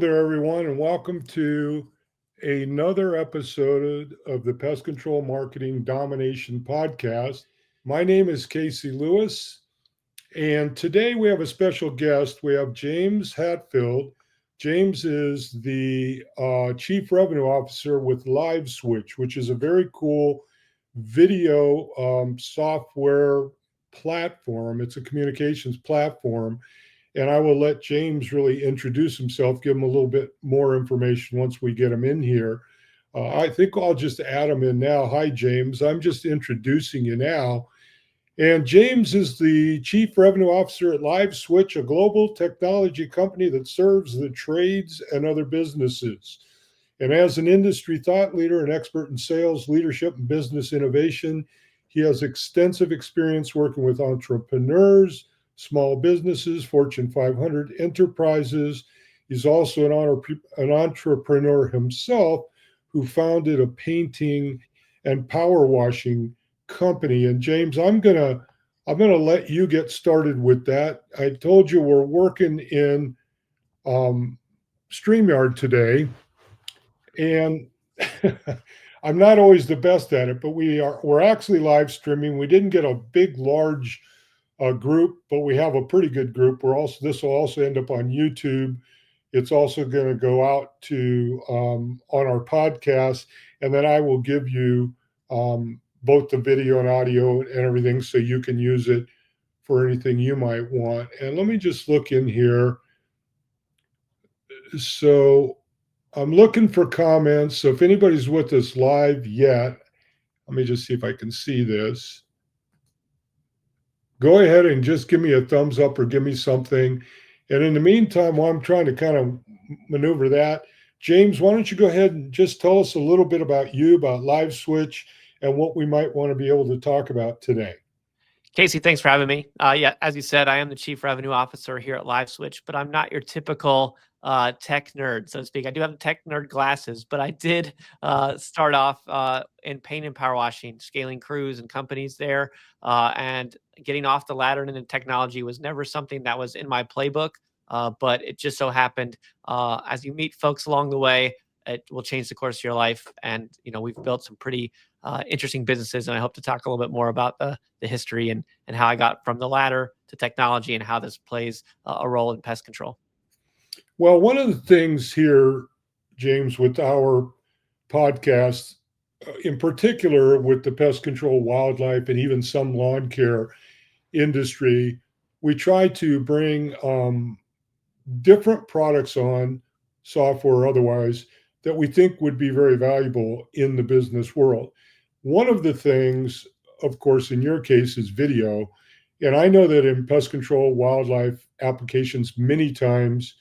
There, everyone, and welcome to another episode of the Pest Control Marketing Domination Podcast. My name is Casey Lewis, and today we have a special guest. We have James Hatfield. James is the Chief Revenue Officer with LiveSwitch, which is a very cool video software platform. It's a communications platform, and I will let James really introduce himself, give him a little bit more information once we get him in here. I think I'll just add him in now. Hi, James. I'm just introducing you now. And James is the Chief Revenue Officer at LiveSwitch, a global technology company that serves the trades and other businesses. And as an industry thought leader and expert in sales, leadership, and business innovation, he has extensive experience working with entrepreneurs, small businesses, Fortune 500 enterprises. He's also an entrepreneur himself who founded a painting and power washing company. And James, I'm gonna let you get started with that. I told you we're working in um, StreamYard today, and I'm not always the best at it, but we're actually live streaming. We didn't get a big, large group, but we have a pretty good group. This will also end up on YouTube. It's also going to go out to on our podcast, and then I will give you both the video and audio and everything, so you can use it for anything you might want. And let me just look in here. So I'm looking for comments. So if anybody's with us live yet, let me just see if I can see this. Go ahead and just give me a thumbs up or give me something. And in the meantime, while I'm trying to kind of maneuver that, James, why don't you go ahead and just tell us a little bit about you, about LiveSwitch, and what we might want to be able to talk about today. Casey, thanks for having me. Yeah, as you said, I am the Chief Revenue Officer here at LiveSwitch, but I'm not your typical tech nerd, so to speak. I do have the tech nerd glasses, but I did start off in paint and power washing, scaling crews and companies there, and getting off the ladder into technology was never something that was in my playbook, but it just so happened as you meet folks along the way, it will change the course of your life. And, we've built some pretty interesting businesses, and I hope to talk a little bit more about the history and how I got from the ladder to technology and how this plays a role in pest control. Well, one of the things here, James, with our podcast, in particular with the pest control, wildlife, and even some lawn care industry, we try to bring different products on, software or otherwise, that we think would be very valuable in the business world. One of the things, of course, in your case, is video. And I know that in pest control, wildlife applications, many times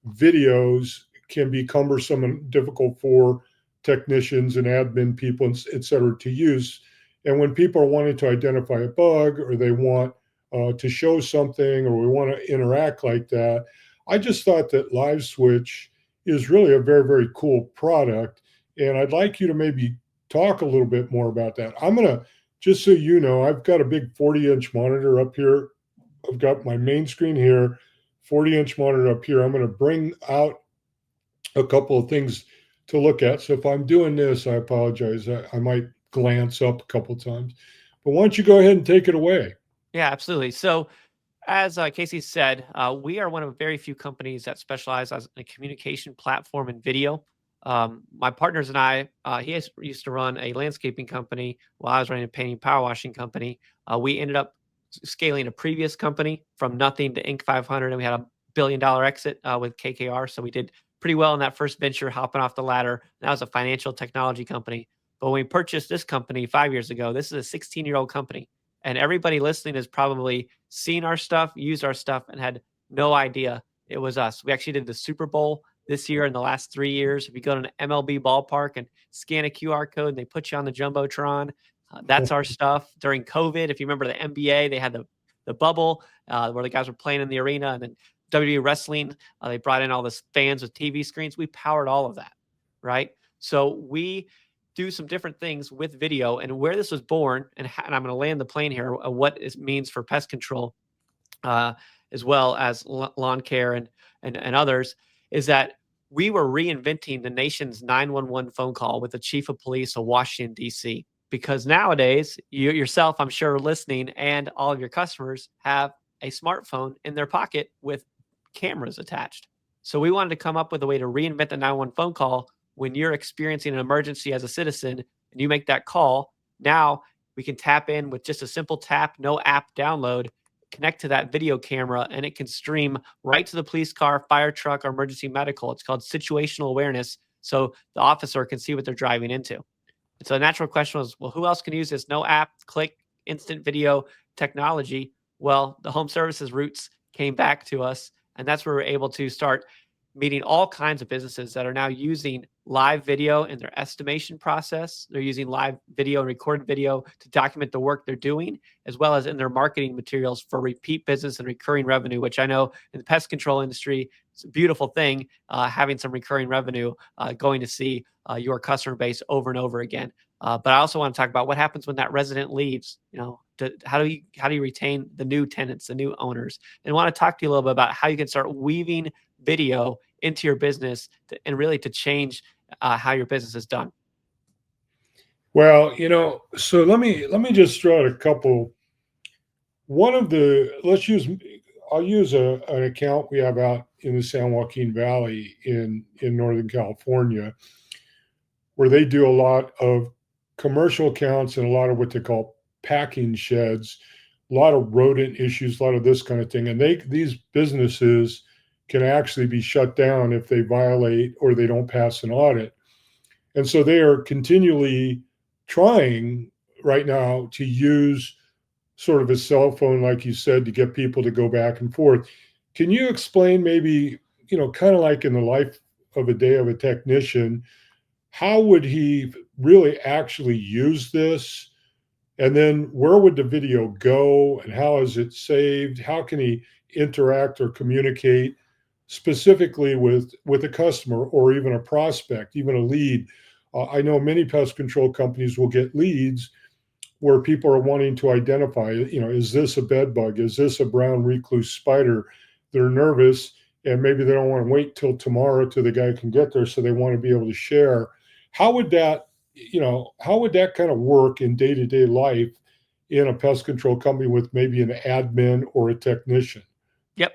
videos can be cumbersome and difficult for technicians and admin people, et cetera, to use. And when people are wanting to identify a bug, or they want to show something, or we want to interact like that, I just thought that LiveSwitch is really a very, very cool product. And I'd like you to maybe talk a little bit more about that. I'm going to, just so you know, I've got a big 40-inch monitor up here. I've got my main screen here, 40-inch monitor up here. I'm going to bring out a couple of things to look at. So if I'm doing this, I apologize. I might glance up a couple of times. But why don't you go ahead and take it away? Yeah, absolutely. So as Casey said, we are one of very few companies that specialize as a communication platform and video. My partners and I, he used to run a landscaping company while I was running a painting power washing company. We ended up scaling a previous company from nothing to Inc. 500, and we had $1 billion exit with KKR. So we did pretty well in that first venture, hopping off the ladder. That was a financial technology company. But when we purchased this company 5 years ago, this is a 16-year-old company. And everybody listening has probably seen our stuff, used our stuff, and had no idea it was us. We actually did the Super Bowl this year in the last 3 years. If you go to an MLB ballpark and scan a QR code and they put you on the Jumbotron, that's our stuff. During COVID, if you remember the NBA, they had the bubble where the guys were playing in the arena, and then WWE wrestling, they brought in all the fans with TV screens. We powered all of that, right? So we do some different things with video, and where this was born, and I'm going to land the plane here, what it means for pest control, as well as lawn care and others, is that we were reinventing the nation's 911 phone call with the chief of police of Washington, D.C. Because nowadays, you yourself, I'm sure, listening, and all of your customers have a smartphone in their pocket with cameras attached. So we wanted to come up with a way to reinvent the 911 phone call when you're experiencing an emergency as a citizen and you make that call. Now we can tap in with just a simple tap, no app download, connect to that video camera, and it can stream right to the police car, fire truck, or emergency medical. It's called situational awareness. So the officer can see what they're driving into. And so the natural question was, well, who else can use this? No app, click, instant video technology. Well, the home services roots came back to us, and that's where we're able to start meeting all kinds of businesses that are now using live video in their estimation process. They're using live video and recorded video to document the work they're doing, as well as in their marketing materials for repeat business and recurring revenue, which I know in the pest control industry, it's a beautiful thing, having some recurring revenue, going to see your customer base over and over again. But I also want to talk about what happens when that resident leaves. How do you retain the new tenants, the new owners? And I want to talk to you a little bit about how you can start weaving video into your business and really to change how your business is done. Well, so let me just throw out a couple. I'll use an account we have out in the San Joaquin Valley in Northern California, where they do a lot of commercial accounts and a lot of what they call packing sheds, a lot of rodent issues, a lot of this kind of thing. And these businesses can actually be shut down if they violate or they don't pass an audit. And so they are continually trying right now to use sort of a cell phone, like you said, to get people to go back and forth. Can you explain maybe, kind of like in the life of a day of a technician, how would he really actually use this? And then where would the video go and how is it saved? How can he interact or communicate specifically with a customer or even a prospect, even a lead? I know many pest control companies will get leads where people are wanting to identify, is this a bed bug? Is this a brown recluse spider? They're nervous and maybe they don't want to wait till tomorrow till the guy can get there. So they want to be able to share. How would that kind of work in day-to-day life in a pest control company with maybe an admin or a technician? Yep.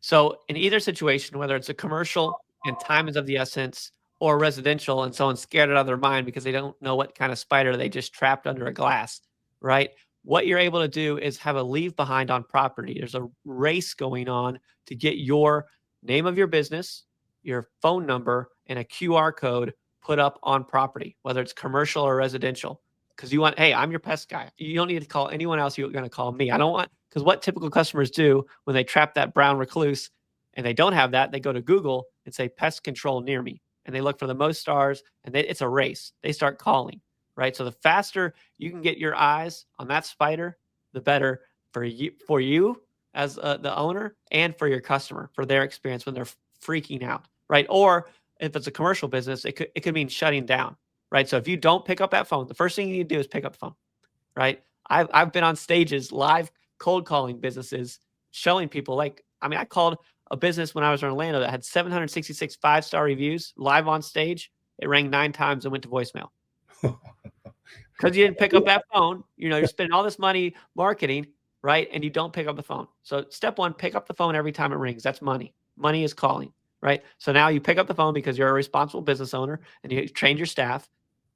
So in either situation, whether it's a commercial and time is of the essence, or residential and someone's scared out of their mind because they don't know what kind of spider they just trapped under a glass, right? What you're able to do is have a leave behind on property. There's a race going on to get your name of your business, your phone number, and a QR code put up on property, whether it's commercial or residential. Because you want, hey, I'm your pest guy. You don't need to call anyone else. You're going to call me. I don't want, because what typical customers do when they trap that brown recluse and they don't have that, they go to Google and say pest control near me. And they look for the most stars, and it's a race. They start calling, right? So the faster you can get your eyes on that spider, the better for you as the owner and for your customer, for their experience when they're freaking out, right? Or if it's a commercial business, it could mean shutting down, right? So if you don't pick up that phone, the first thing you need to do is pick up the phone, right? I've been on stages, live cold calling businesses, showing people I called a business when I was in Orlando that had 766 5-star reviews live on stage. It rang 9 times and went to voicemail because you didn't pick up that phone. You're spending all this money marketing, right? And you don't pick up the phone. So step one, pick up the phone every time it rings. That's money. Money is calling, right? So now you pick up the phone because you're a responsible business owner and you trained your staff.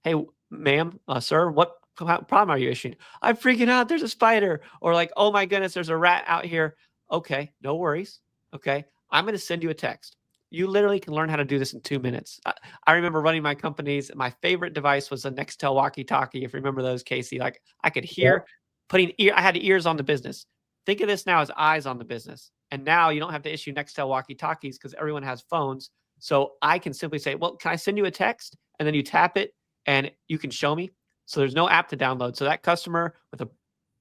Hey, ma'am, sir, what problem are you issuing? I'm freaking out. There's a spider. Or oh my goodness, there's a rat out here. Okay, no worries. Okay, I'm going to send you a text. You literally can learn how to do this in 2 minutes. I remember running my companies. My favorite device was a Nextel walkie-talkie. If you remember those, Casey, I could hear I had ears on the business. Think of this now as eyes on the business. And now you don't have to issue Nextel walkie-talkies because everyone has phones. So I can simply say, well, can I send you a text? And then you tap it and you can show me. So there's no app to download. So that customer with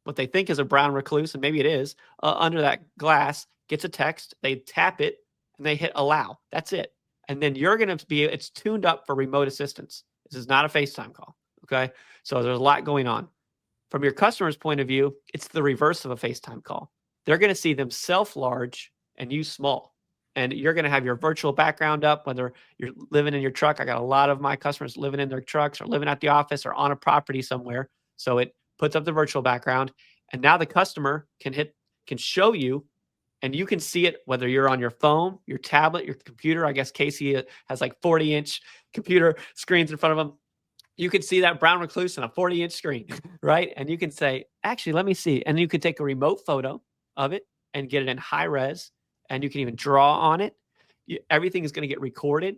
what they think is a brown recluse, and maybe it is, under that glass, gets a text, they tap it, and they hit allow. That's it. And then you're going to it's tuned up for remote assistance. This is not a FaceTime call, okay? So there's a lot going on. From your customer's point of view, it's the reverse of a FaceTime call. They're going to see themselves large and you small. and you're going to have your virtual background up, whether you're living in your truck. I got a lot of my customers living in their trucks or living at the office or on a property somewhere. So it puts up the virtual background, and now the customer can show you, and you can see it whether you're on your phone, your tablet, your computer. I guess Casey has like 40-inch computer screens in front of him. You can see that brown recluse on a 40-inch screen, right? And you can say, actually, let me see. And you can take a remote photo of it and get it in high res, and you can even draw on it. Everything is going to get recorded.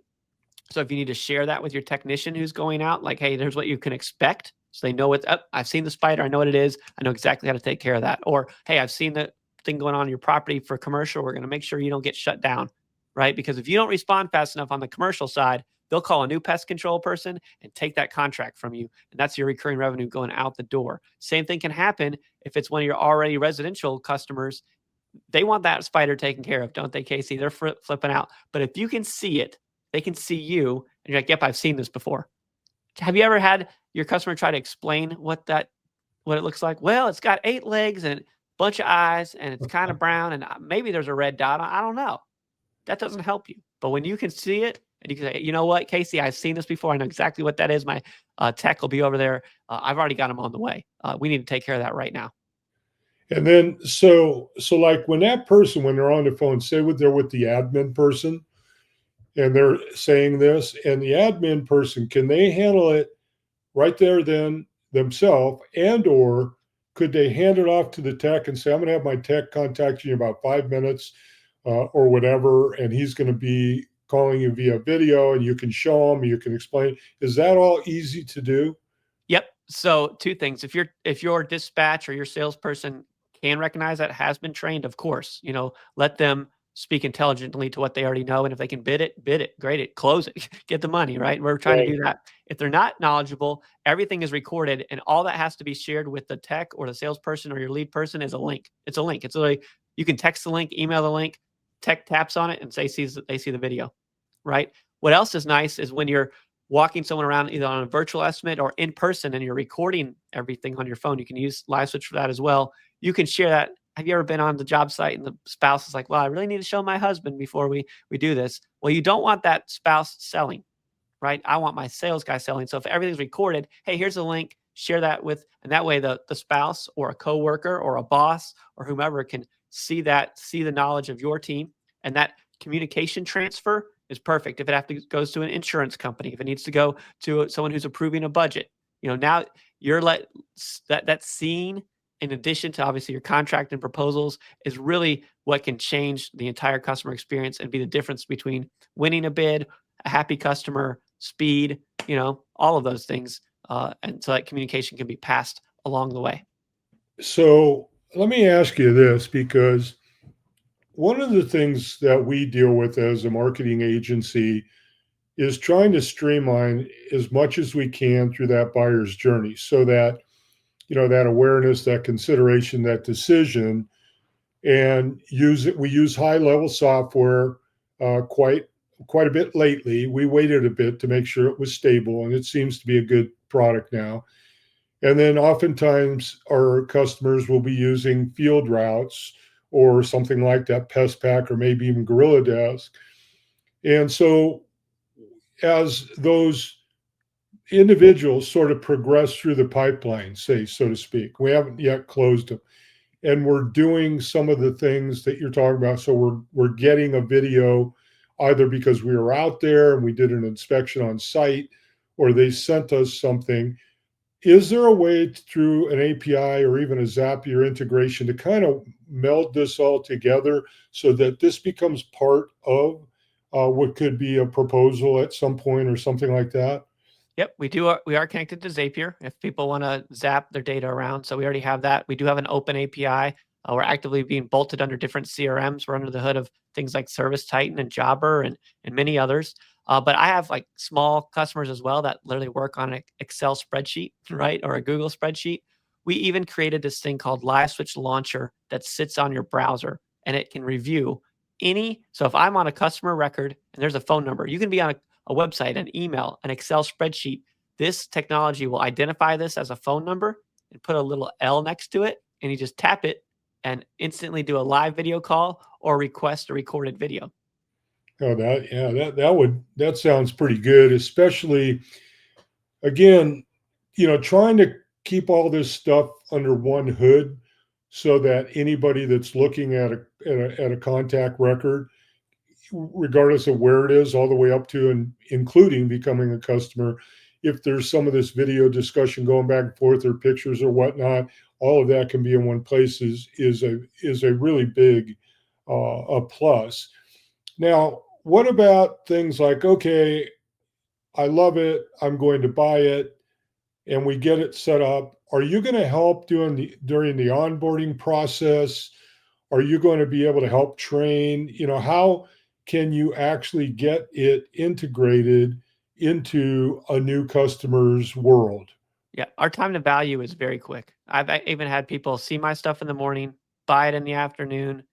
So if you need to share that with your technician who's going out, like, hey, there's what you can expect. So they know what's up. I've seen the spider. I know what it is. I know exactly how to take care of that. Or, hey, I've seen the thing going on your property for commercial. We're going to make sure you don't get shut down, right? Because if you don't respond fast enough on the commercial side, they'll call a new pest control person and take that contract from you. And that's your recurring revenue going out the door. Same thing can happen if it's one of your already residential customers. They want that spider taken care of, don't they, Casey? They're flipping out. But if you can see it, they can see you, and you're like, yep, I've seen this before. Have you ever had your customer try to explain what it looks like? Well, it's got 8 legs and a bunch of eyes, and it's kind of brown, and maybe there's a red dot. I don't know. That doesn't help you. But when you can see it, and you can say, you know what, Casey, I've seen this before. I know exactly what that is. My tech will be over there. I've already got them on the way. We need to take care of that right now. And then, so like when that person, when they're on the phone, say they're with the admin person, and they're saying this, and the admin person, can they handle it right there then themselves, and or could they hand it off to the tech and say, I'm going to have my tech contact you in about 5 minutes or whatever, and he's going to be calling you via video, and you can show him, you can explain. Is that all easy to do? Yep. So 2 things. If your dispatch or your salesperson can recognize that, has been trained, of course, let them speak intelligently to what they already know. And if they can bid it, grade it, close it, get the money, right? We're trying to do that. If they're not knowledgeable, everything is recorded, and all that has to be shared with the tech or the salesperson or your lead person is a link. It's a link. It's like you can text the link, email the link, tech taps on it, and they see the video, right? What else is nice is when you're walking someone around either on a virtual estimate or in person, and you're recording everything on your phone. You can use LiveSwitch for that as well. You can share that. Have you ever been on the job site and the spouse is like, well, I really need to show my husband before we do this. Well, you don't want that spouse selling, right? I want my sales guy selling. So if everything's recorded, hey, here's a link, share that with, and that way the spouse or a coworker or a boss or whomever can see the knowledge of your team, and that communication transfer is perfect. If it goes to an insurance company, if it needs to go to someone who's approving a budget, now you're that scene, in addition to obviously your contract and proposals, is really what can change the entire customer experience and be the difference between winning a bid, a happy customer, speed, all of those things. And so that communication can be passed along the way. So let me ask you this, because one of the things that we deal with as a marketing agency is trying to streamline as much as we can through that buyer's journey, so that that awareness, that consideration, that decision, and we use high level software quite a bit lately. We waited a bit to make sure it was stable, and it seems to be a good product now. And then oftentimes our customers will be using field routes or something like that, PestPack, or maybe even Gorilla Desk. And so as those individuals sort of progress through the pipeline, say, so to speak, we haven't yet closed them, and we're doing some of the things that you're talking about. So we're getting a video either because we were out there and we did an inspection on site, or they sent us something. Is there a way through an API or even a Zapier integration to kind of meld this all together so that this becomes part of what could be a proposal at some point or something like that? Yep, we are connected to Zapier if people want to zap their data around. So we already have that. We do have an open API. We're actively being bolted under different CRMs. We're under the hood of things like Service Titan and Jobber and many others. But I have like small customers as well that literally work on an Excel spreadsheet, right? Or a Google spreadsheet. We even created this thing called LiveSwitch Launcher that sits on your browser, and it can review so if I'm on a customer record and there's a phone number, you can be on a website, an email, an Excel spreadsheet. This technology will identify this as a phone number and put a little L next to it, and you just tap it and instantly do a live video call or request a recorded video. Oh, that sounds pretty good, especially again, trying to keep all this stuff under one hood so that anybody that's looking at a contact record, regardless of where it is, all the way up to and including becoming a customer, if there's some of this video discussion going back and forth or pictures or whatnot, all of that can be in one place is a really big a plus. Now, what about things like, okay, I love it, I'm going to buy it, and we get it set up? Are you going to help during the onboarding process? Are you going to be able to help train? How can you actually get it integrated into a new customer's world? Yeah, our time to value is very quick. I've even had people see my stuff in the morning, buy it in the afternoon,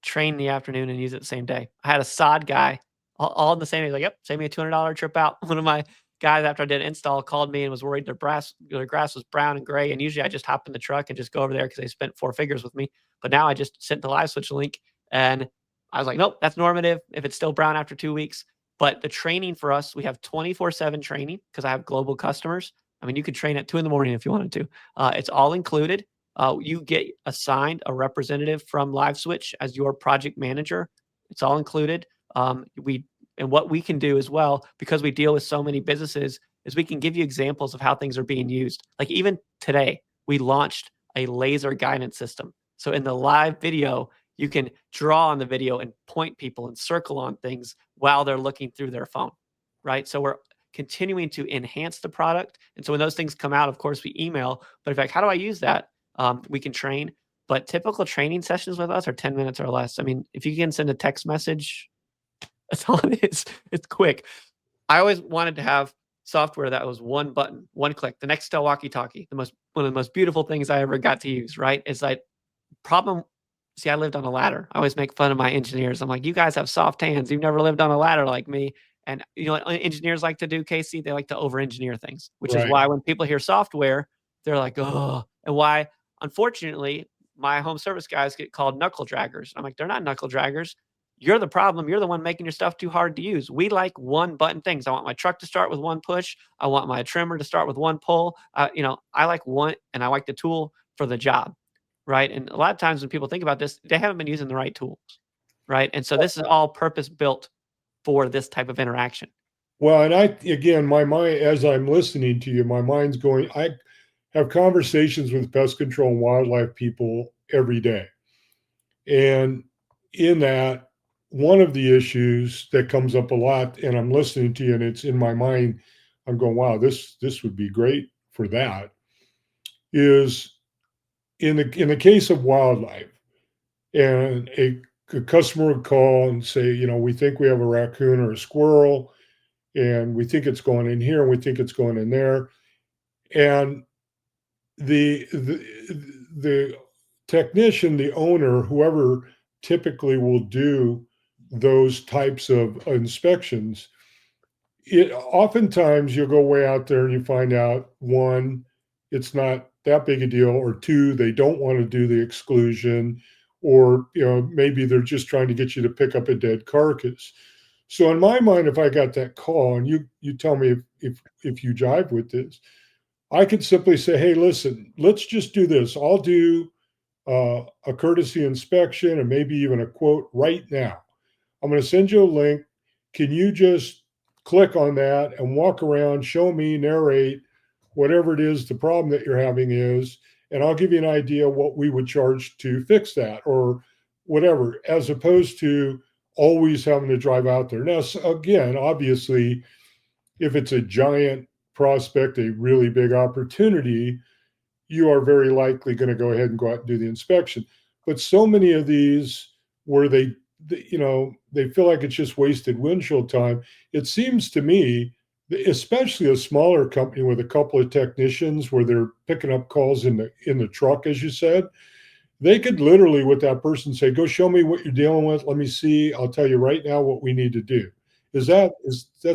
train in the afternoon, and use it the same day. I had a sod guy all in the same day. Like, yep, save me a $200 trip out. One of my guys, after I did an install, called me and was worried their grass was brown and gray. And usually I just hop in the truck and just go over there because they spent 4 figures with me. But now I just sent the LiveSwitch link, and I was like, nope, that's normative if it's still brown after 2 weeks. But the training for us, we have 24/7 training because I have global customers. I mean, you could train at 2 in the morning if you wanted to. It's all included. You get assigned a representative from LiveSwitch as your project manager. It's all included. And what we can do as well, because we deal with so many businesses, is we can give you examples of how things are being used. Like even today, we launched a laser guidance system. So in the live video, you can draw on the video and point people and circle on things while they're looking through their phone, right? So we're continuing to enhance the product. And so when those things come out, of course, we email. But in fact, how do I use that? We can train. But typical training sessions with us are 10 minutes or less. I mean, if you can send a text message, that's all it is. It's quick. I always wanted to have software that was one button, one click, the Nextel walkie-talkie, one of the most beautiful things I ever got to use, right? It's like problem. See, I lived on a ladder. I always make fun of my engineers. I'm like, you guys have soft hands. You've never lived on a ladder like me. And you know what engineers like to do, Casey? They like to over-engineer things, which is Right. why when people hear software, they're like, oh, and why, unfortunately, my home service guys get called knuckle draggers. I'm like, they're not knuckle draggers. You're the problem. You're the one making your stuff too hard to use. We like one button things. I want my truck to start with one push. I want my trimmer to start with one pull. I like one, and I like the tool for the job, right? And a lot of times when people think about this, they haven't been using the right tools, right? And so this is all purpose built for this type of interaction. Well, and again, my mind, as I'm listening to you, my mind's going, I have conversations with pest control and wildlife people every day. And in that, one of the issues that comes up a lot, and I'm listening to you and it's in my mind, I'm going, wow, this would be great for that, is in the case of wildlife, and a customer would call and say, we think we have a raccoon or a squirrel, and we think it's going in here, and we think it's going in there. And the technician, the owner, whoever typically will do those types of inspections, oftentimes you'll go way out there and you find out, one, it's not that big a deal, or two, they don't want to do the exclusion, or maybe they're just trying to get you to pick up a dead carcass. So in my mind, if I got that call, and you tell me if you jive with this, I could simply say, hey, listen, let's just do this. I'll do a courtesy inspection and maybe even a quote right now. I'm going to send you a link. Can you just click on that and walk around, show me, narrate whatever it is the problem that you're having is, and I'll give you an idea what we would charge to fix that or whatever, as opposed to always having to drive out there. Now, again, obviously, if it's a giant prospect, a really big opportunity, you are very likely going to go ahead and go out and do the inspection. But so many of these where they feel like it's just wasted windshield time. It seems to me, especially a smaller company with a couple of technicians where they're picking up calls in the truck, as you said, they could literally with that person say, go show me what you're dealing with. Let me see. I'll tell you right now what we need to do. Does that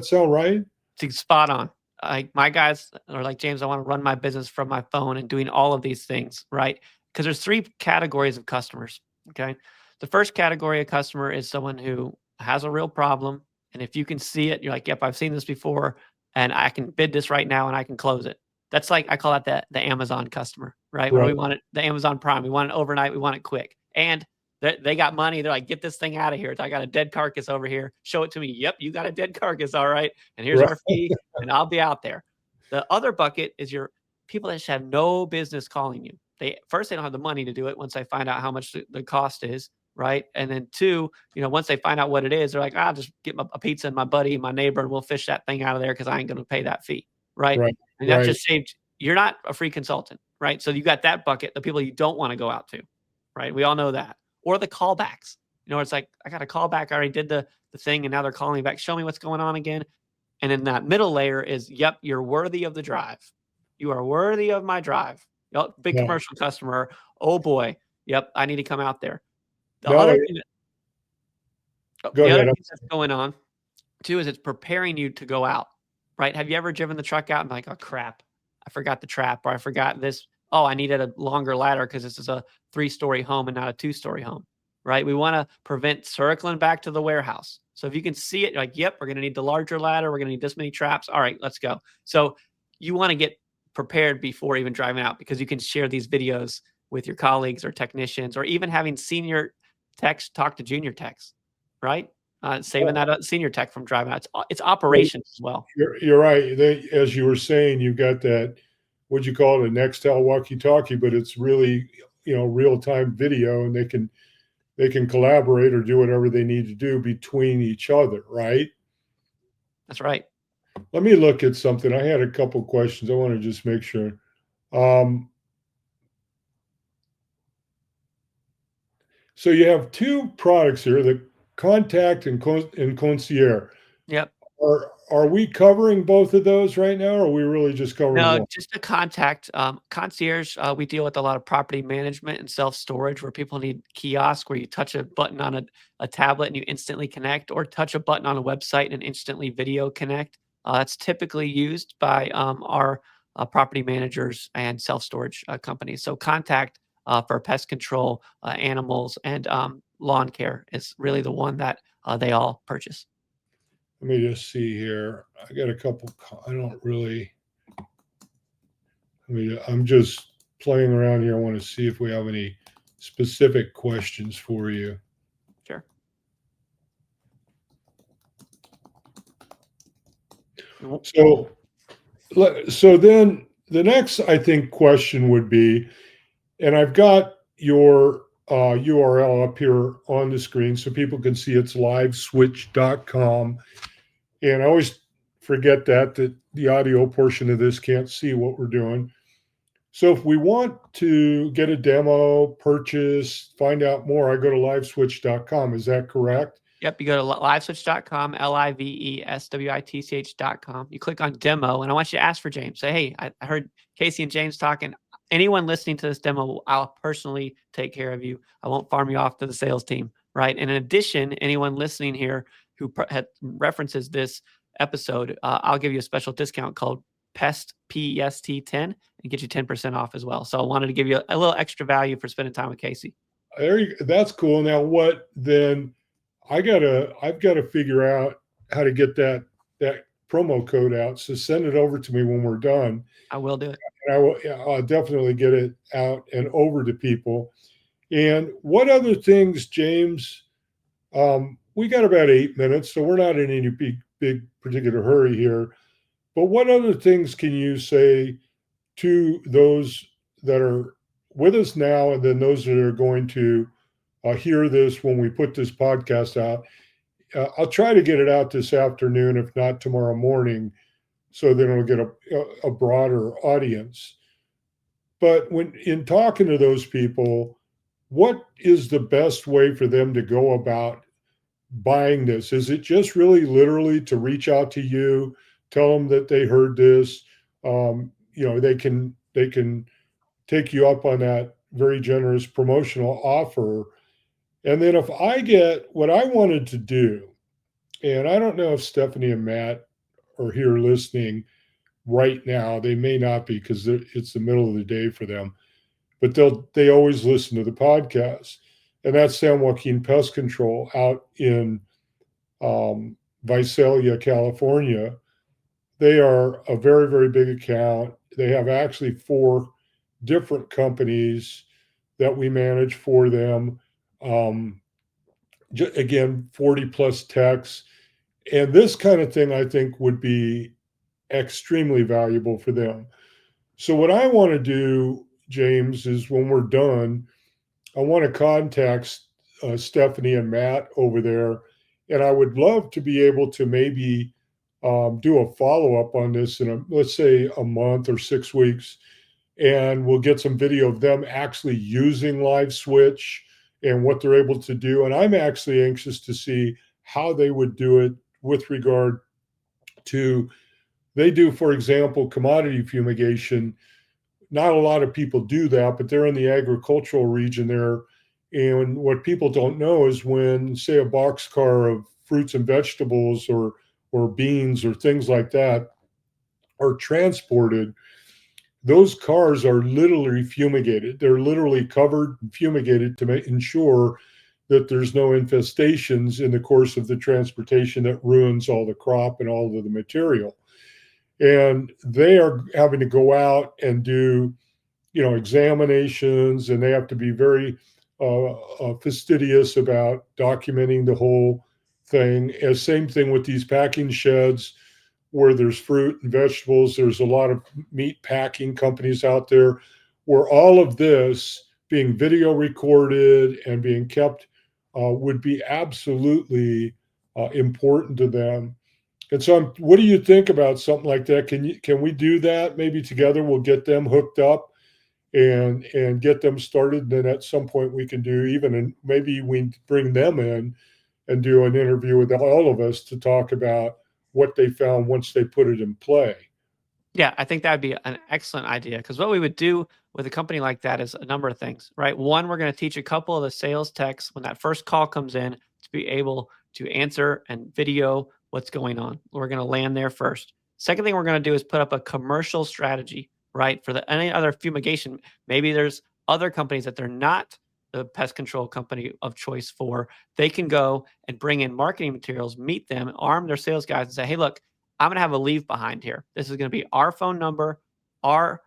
sound right? It's spot on. Like my guys are like, James, I want to run my business from my phone and doing all of these things, right? Because there's 3 categories of customers. Okay. The first category of customer is someone who has a real problem. And if you can see it, you're like, yep, I've seen this before and I can bid this right now and I can close it. That's like, I call that the Amazon customer, right? Where we want it, the Amazon Prime, we want it overnight, we want it quick. And they got money. They're like, get this thing out of here. I got a dead carcass over here. Show it to me. Yep, you got a dead carcass. All right. And here's our fee and I'll be out there. The other bucket is your people that just have no business calling you. They don't have the money to do it once they find out how much the cost is, right? And then two, once they find out what it is, they're like, I'll just get a pizza and my buddy, my neighbor, and we'll fish that thing out of there because I ain't going to pay that fee, right? And that just saved, you're not a free consultant, right? So you got that bucket, the people you don't want to go out to, right? We all know that. Or the callbacks. It's like, I got a callback. I already did the thing and now they're calling me back. Show me what's going on again. And then that middle layer is, yep, you're worthy of the drive. You are worthy of my drive. Yep, big commercial customer. Oh boy. Yep, I need to come out there. The other thing that's going on too is it's preparing you to go out, right? Have you ever driven the truck out and like, oh crap, I forgot the trap, or I forgot this. Oh, I needed a longer ladder because this is a 3-story home and not a 2-story home, right? We want to prevent circling back to the warehouse. So if you can see it, you're like, yep, we're going to need the larger ladder. We're going to need this many traps. All right, let's go. So you want to get prepared before even driving out because you can share these videos with your colleagues or technicians, or even having senior techs talk to junior techs, right? Saving that senior tech from driving out. It's operations as well. You're right. As you were saying, you've got that, what'd you call it, a Nextel walkie-talkie, but it's really, real-time video, and they can collaborate or do whatever they need to do between each other, right? That's right. Let me look at something. I had a couple questions. I want to just make sure. So you have two products here, the Contact and Concierge. Yep. Are we covering both of those right now, or are we really just covering one? Just the Contact. Concierge, we deal with a lot of property management and self-storage where people need kiosks where you touch a button on a tablet and you instantly connect, or touch a button on a website and instantly video connect. That's typically used by our property managers and self-storage companies. So Contact for pest control, animals, and lawn care is really the one that they all purchase. Let me just see here. I got a couple. I don't really. I'm just playing around here. I want to see if we have any specific questions for you. Sure. So then the next, I think, question would be, and I've got your URL up here on the screen so people can see it's liveswitch.com. And I always forget that the audio portion of this can't see what we're doing. So if we want to get a demo, purchase, find out more, I go to liveswitch.com. Is that correct? Yep. You go to liveswitch.com, liveswitch.com. You click on demo, and I want you to ask for James. Say, hey, I heard Casey and James talking. Anyone listening to this demo, I'll personally take care of you. I won't farm you off to the sales team, right? And in addition, anyone listening here who references this episode, I'll give you a special discount called PEST10 and get you 10% off as well. So I wanted to give you a little extra value for spending time with Casey. That's cool. Now, what then? I've got to figure out how to get that promo code out. So send it over to me when we're done. I will do it. And I'll definitely get it out and over to people. And what other things, James? We got about 8 minutes, so we're not in any big particular hurry here. But what other things can you say to those that are with us now, and then those that are going to hear this when we put this podcast out? I'll try to get it out this afternoon, if not tomorrow morning, so then it'll get a broader audience. But when in talking to those people, what is the best way for them to go about buying this? Is it just really literally to reach out to you, tell them that they heard this? They can take you up on that very generous promotional offer. And then if I get what I wanted to do, and I don't know if Stephanie and Matt are here listening right now. They may not be because it's the middle of the day for them, but they always listen to the podcast. And that's San Joaquin Pest Control out in Visalia, California. They are a very, very big account. They have actually 4 different companies that we manage for them. Um, again, 40 plus techs. And this kind of thing, I think, would be extremely valuable for them. So, what I want to do, James, is when we're done, I want to contact Stephanie and Matt over there. And I would love to be able to maybe do a follow up on this in let's say a month or 6 weeks, and we'll get some video of them actually using LiveSwitch and what they're able to do. And I'm actually anxious to see how they would do it with regard to, they do, for example, commodity fumigation. Not a lot of people do that, but they're in the agricultural region there. And what people don't know is when, say, a boxcar of fruits and vegetables or beans or things like that are transported, those cars are literally fumigated. They're literally covered and fumigated to ensure that there's no infestations in the course of the transportation that ruins all the crop and all of the material. And they are having to go out and do, examinations, and they have to be very fastidious about documenting the whole thing. As same thing with these packing sheds where there's fruit and vegetables. There's a lot of meat packing companies out there where all of this being video recorded and being kept would be absolutely important to them. And so, what do you think about something like that? Can we do that? Maybe together we'll get them hooked up and get them started. And then at some point we can do and maybe we bring them in and do an interview with all of us to talk about what they found once they put it in play. Yeah, I think that would be an excellent idea, because what we would do with a company like that is a number of things, right? One, we're going to teach a couple of the sales techs when that first call comes in to be able to answer and video what's going on. We're going to land there first. Second thing we're going to do is put up a commercial strategy, right? For any other fumigation, maybe there's other companies that they're not the pest control company of choice for. They can go and bring in marketing materials, meet them, arm their sales guys and say, hey, look, I'm going to have a leave behind here. This is going to be our phone number, our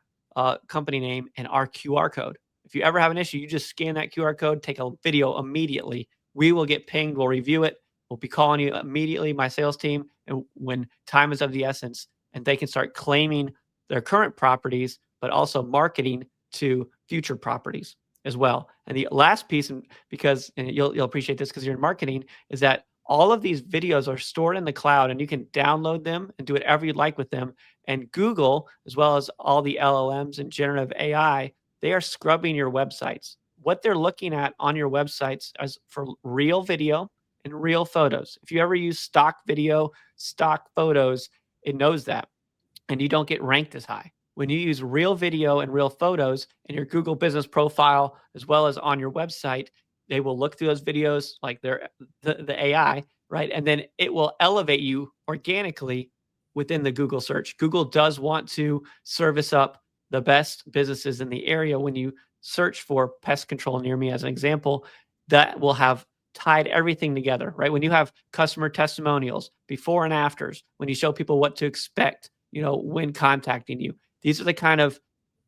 company name, and our QR code. If you ever have an issue, you just scan that QR code, take a video immediately. We will get pinged. We'll review it. We'll be calling you immediately, my sales team, and when time is of the essence, and they can start claiming their current properties, but also marketing to future properties as well. And the last piece, and you'll appreciate this because you're in marketing, is that all of these videos are stored in the cloud, and you can download them and do whatever you'd like with them. And Google, as well as all the LLMs and generative AI, they are scrubbing your websites. What they're looking at on your websites is for real video and real photos. If you ever use stock video, stock photos, it knows that, and you don't get ranked as high. When you use real video and real photos in your Google business profile, as well as on your website, they will look through those videos like they're the AI, right? And then it will elevate you organically within the Google search. Google does want to service up the best businesses in the area. When you search for pest control near me, as an example, that will have tied everything together, right? When you have customer testimonials, before and afters, when you show people what to expect, when contacting you, these are the kind of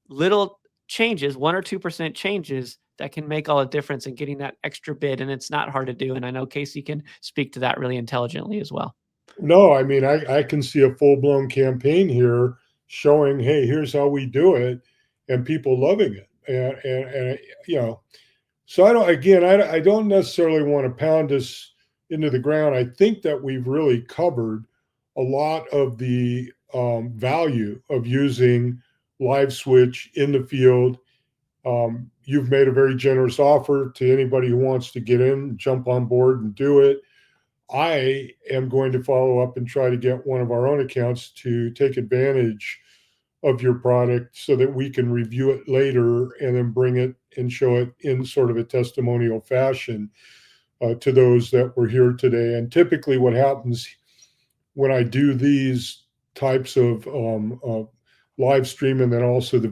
little changes, 1 or 2% changes that can make all the difference in getting that extra bid. And it's not hard to do. And I know Casey can speak to that really intelligently as well. No, I mean, I can see a full-blown campaign here showing, hey, here's how we do it, and people loving it. And so I don't necessarily want to pound this into the ground. I think that we've really covered a lot of the value of using LiveSwitch in the field. You've made a very generous offer to anybody who wants to get in, jump on board and do it. I am going to follow up and try to get one of our own accounts to take advantage of your product so that we can review it later and then bring it and show it in sort of a testimonial fashion to those that were here today. And typically what happens when I do these types of live stream and then also the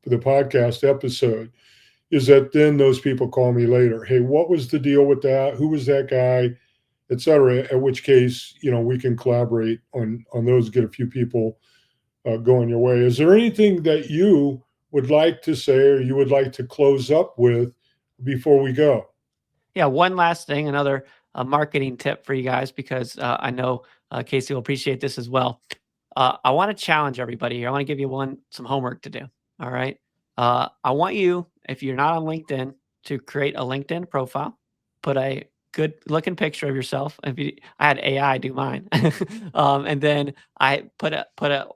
podcast episode is that then those people call me later. Hey, what was the deal with that? Who was that guy? et cetera, at which case, we can collaborate on those, get a few people going your way. Is there anything that you would like to say or you would like to close up with before we go? Yeah, one last thing, another marketing tip for you guys, because I know Casey will appreciate this as well. I want to challenge everybody here. I want to give you some homework to do. All right. I want you, if you're not on LinkedIn, to create a LinkedIn profile, put a good looking picture of yourself. I had AI do mine, and then I put a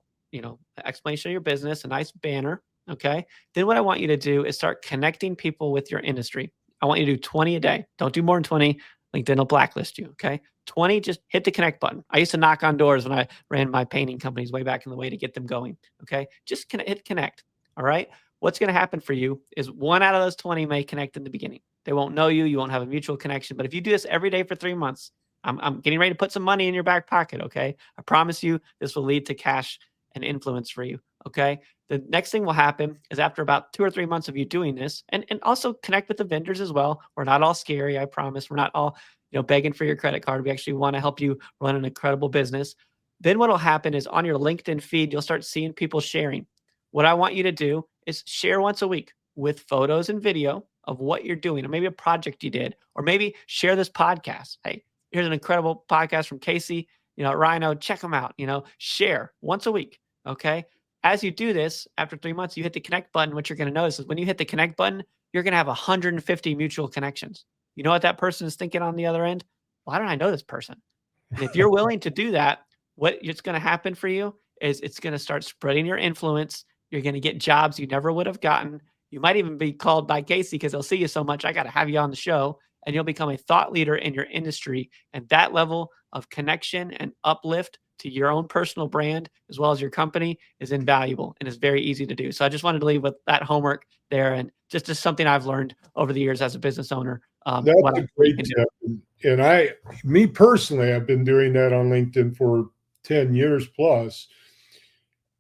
explanation of your business, a nice banner. Okay. Then what I want you to do is start connecting people with your industry. I want you to do 20 a day. Don't do more than 20. LinkedIn will blacklist you. Okay. 20, just hit the connect button. I used to knock on doors when I ran my painting companies way back in the way to get them going. Okay. Just hit connect. All right. What's going to happen for you is 1 out of those 20 may connect in the beginning. They won't know you. You won't have a mutual connection. But if you do this every day for 3 months, I'm getting ready to put some money in your back pocket. Okay. I promise you this will lead to cash and influence for you. Okay. The next thing will happen is after about 2 or 3 months of you doing this, and also connect with the vendors as well. We're not all scary. I promise. We're not all, begging for your credit card. We actually want to help you run an incredible business. Then what will happen is on your LinkedIn feed, you'll start seeing people sharing. What I want you to do is share once a week with photos and video of what you're doing, or maybe a project you did, or maybe share this podcast. Hey, here's an incredible podcast from Casey, Rhino, check them out, share once a week. Okay. As you do this, after 3 months, you hit the connect button. What you're going to notice is when you hit the connect button, you're going to have 150 mutual connections. You know what that person is thinking on the other end? Why don't I know this person? And if you're willing to do that, what's going to happen for you is it's going to start spreading your influence. You're going to get jobs you never would have gotten. You might even be called by Casey because they'll see you so much. I got to have you on the show, and you'll become a thought leader in your industry. And that level of connection and uplift to your own personal brand as well as your company is invaluable and is very easy to do. So I just wanted to leave with that homework there, and just something I've learned over the years as a business owner. That's a great tip. And me personally, I've been doing that on LinkedIn for 10 years plus.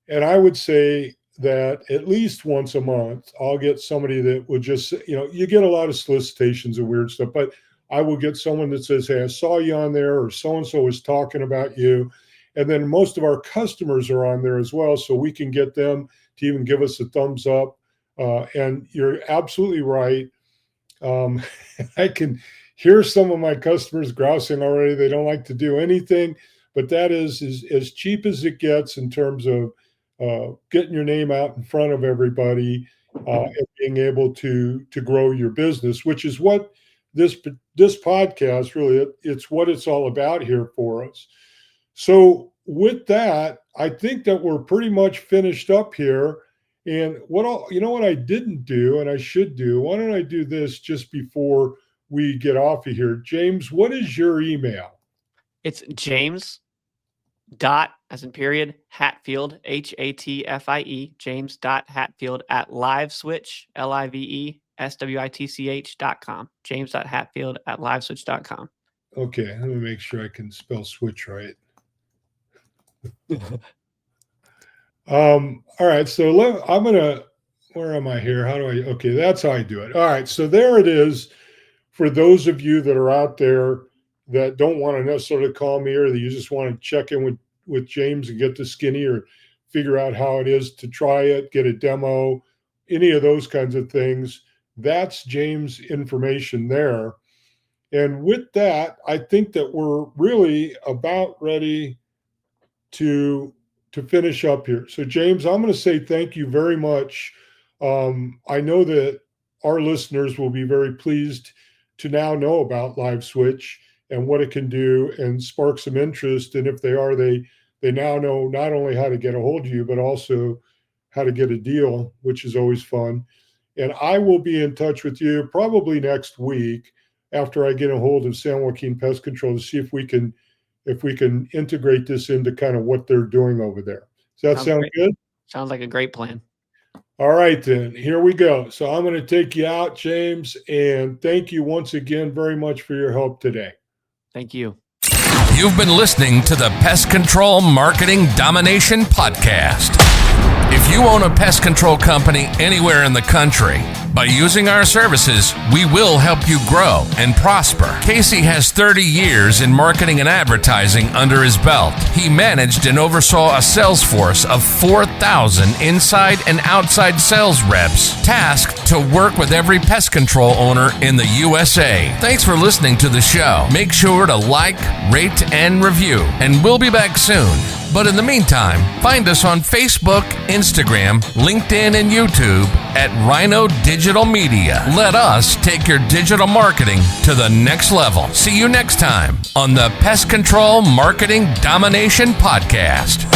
And I would say that at least once a month, I'll get somebody that would just, you get a lot of solicitations and weird stuff, but I will get someone that says, hey, I saw you on there, or so-and-so was talking about you. And then most of our customers are on there as well. So we can get them to even give us a thumbs up. And you're absolutely right. I can hear some of my customers grousing already. They don't like to do anything, but that is as cheap as it gets in terms of getting your name out in front of everybody and being able to grow your business, which is what this podcast really, it's what it's all about here for us. So with that, I think that we're pretty much finished up here. And what I didn't do and I should do, why don't I do this just before we get off of here? James, what is your email? It's James as in period, Hatfield, Hatfie, James.Hatfield at LiveSwitch, LiveSwitch.com. James.Hatfield at LiveSwitch.com. Okay, let me make sure I can spell switch right. All right, so where am I here? Okay, that's how I do it. All right, so there it is. For those of you that are out there that don't want to necessarily call me, or that you just want to check in with James and get the skinny, or figure out how it is to try it, get a demo, any of those kinds of things, that's James' information there. And with that, I think that we're really about ready to finish up here. So James, I'm going to say thank you very much. I know that our listeners will be very pleased to now know about LiveSwitch and what it can do, and spark some interest. And if they are, they now know not only how to get a hold of you, but also how to get a deal, which is always fun. And I will be in touch with you probably next week after I get a hold of San Joaquin Pest Control to see if we can integrate this into kind of what they're doing over there. Does that sound good? Sounds like a great plan. All right, then here we go. So I'm going to take you out, James, and thank you once again very much for your help today. Thank you. You've been listening to the Pest Control Marketing Domination Podcast. If you own a pest control company anywhere in the country, By using our services, we will help you grow and prosper. Casey has 30 years in marketing and advertising under his belt. He managed and oversaw a sales force of 4,000 inside and outside sales reps, tasked to work with every pest control owner in the USA. Thanks for listening to the show. Make sure to like, rate, and review, and we'll be back soon. But in the meantime, find us on Facebook, Instagram, LinkedIn, and YouTube at Rhino Digital Media. Let us take your digital marketing to the next level. See you next time on the Pest Control Marketing Domination Podcast.